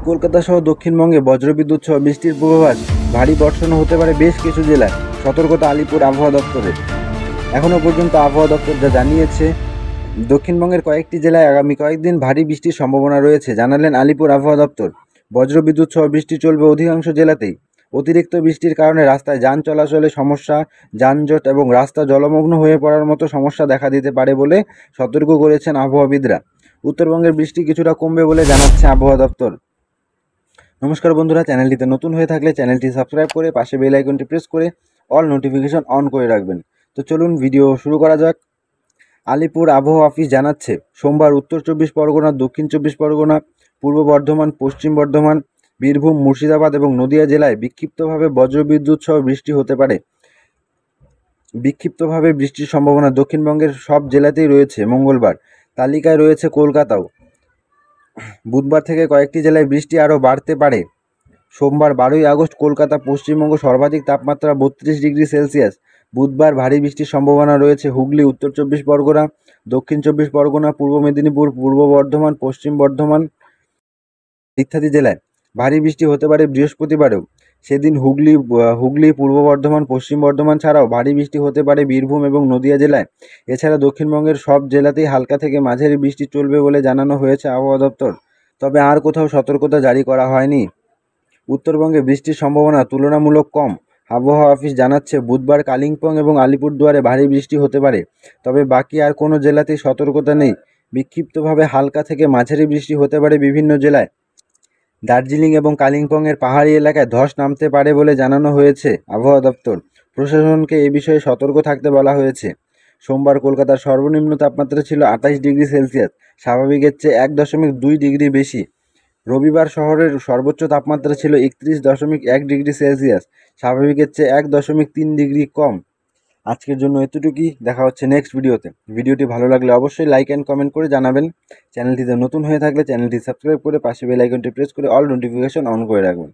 কলকাতা সহ দক্ষিণবঙ্গে বজ্রবিদ্যুৎ সহ বৃষ্টির পূর্বাভাস। ভারী বর্ষণও হতে পারে বেশ কিছু জেলায়, সতর্কতা আলিপুর আবহাওয়া দপ্তরের। এখনও পর্যন্ত আবহাওয়া দপ্তর যা জানিয়েছে, দক্ষিণবঙ্গের কয়েকটি জেলায় আগামী কয়েকদিন ভারী বৃষ্টির সম্ভাবনা রয়েছে, জানালেন আলিপুর আবহাওয়া দপ্তর। বজ্রবিদ্যুৎ সহ বৃষ্টি চলবে অধিকাংশ জেলাতেই। অতিরিক্ত বৃষ্টির কারণে রাস্তায় যান চলাচলে সমস্যা, যানজট এবং রাস্তা জলমগ্ন হয়ে পড়ার মতো সমস্যা দেখা দিতে পারে বলে সতর্ক করেছেন আবহাওয়াবিদরা। উত্তরবঙ্গের বৃষ্টি কিছুটা কমবে বলে জানাচ্ছে আবহাওয়া দপ্তর। নমস্কার বন্ধুরা, চ্যানেলটিতে নতুন হয়ে থাকলে চ্যানেলটি সাবস্ক্রাইব করে পাশে বেল আইকনটি প্রেস করে অল নোটিফিকেশন অন করে রাখবেন। তো চলুন ভিডিও শুরু করা যাক। আলিপুর আবহাওয়া অফিস জানাচ্ছে, সোমবার উত্তর চব্বিশ পরগনা, দক্ষিণ চব্বিশ পরগনা, পূর্ব বর্ধমান, পশ্চিম বর্ধমান, বীরভূম, মুর্শিদাবাদ এবং নদিয়া জেলায় বিক্ষিপ্তভাবে বজ্রবিদ্যুৎ সহ বৃষ্টি হতে পারে। বিক্ষিপ্তভাবে বৃষ্টির সম্ভাবনা দক্ষিণবঙ্গের সব জেলাতেই রয়েছে। মঙ্গলবার তালিকায় রয়েছে কলকাতাও। বুধবার থেকে কয়েকটি জেলায় বৃষ্টি আরও বাড়তে পারে। সোমবার 12ই আগস্ট কলকাতা, পশ্চিমবঙ্গ সর্বাধিক তাপমাত্রা 32 ডিগ্রি সেলসিয়াস। বুধবার ভারী বৃষ্টির সম্ভাবনা রয়েছে হুগলি, উত্তর চব্বিশ পরগনা, দক্ষিণ চব্বিশ পরগনা, পূর্ব মেদিনীপুর, পূর্ব বর্ধমান, পশ্চিম বর্ধমান ইত্যাদি জেলায়। ভারী বৃষ্টি হতে পারে বৃহস্পতিবারেও। সেদিন হুগলি, পূর্ব বর্ধমান, পশ্চিম বর্ধমান ছাড়াও ভারী বৃষ্টি হতে পারে বীরভূম এবং নদিয়া জেলায়। এছাড়া দক্ষিণবঙ্গের সব জেলাতেই হালকা থেকে মাঝারি বৃষ্টি চলবে বলে জানানো হয়েছে আবহাওয়া দপ্তর। তবে আর কোথাও সতর্কতা জারি করা হয়নি। উত্তরবঙ্গে বৃষ্টির সম্ভাবনা তুলনামূলক কম। আবহাওয়া অফিস জানাচ্ছে, বুধবার কালিম্পং এবং আলিপুরদুয়ারে ভারী বৃষ্টি হতে পারে, তবে বাকি আর কোনো জেলাতেই সতর্কতা নেই। বিক্ষিপ্তভাবে হালকা থেকে মাঝারি বৃষ্টি হতে পারে বিভিন্ন জেলায়। দার্জিলিং এবং কালিম্পংয়ের পাহাড়ি এলাকায় ধস নামতে পারে বলে জানানো হয়েছে আবহাওয়া দপ্তর। প্রশাসনকে এ বিষয়ে সতর্ক থাকতে বলা হয়েছে। সোমবার কলকাতার সর্বনিম্ন তাপমাত্রা ছিল 28 ডিগ্রি সেলসিয়াস, স্বাভাবিকের চেয়ে 1.2 ডিগ্রি বেশি। রবিবার শহরের সর্বোচ্চ তাপমাত্রা ছিল 31.1 ডিগ্রি সেলসিয়াস, স্বাভাবিকের চেয়ে 1.3 ডিগ্রি কম। আজকের জন্য এতটুকুই, দেখা হচ্ছে নেক্সট ভিডিওতে। ভিডিওটি ভালো লাগলে অবশ্যই লাইক অ্যান্ড কমেন্ট করে জানাবেন। চ্যানেলটিতে নতুন হয়ে থাকলে চ্যানেলটি সাবস্ক্রাইব করে পাশে বেল আইকনটি প্রেস করে অল নোটিফিকেশন অন করে রাখবেন।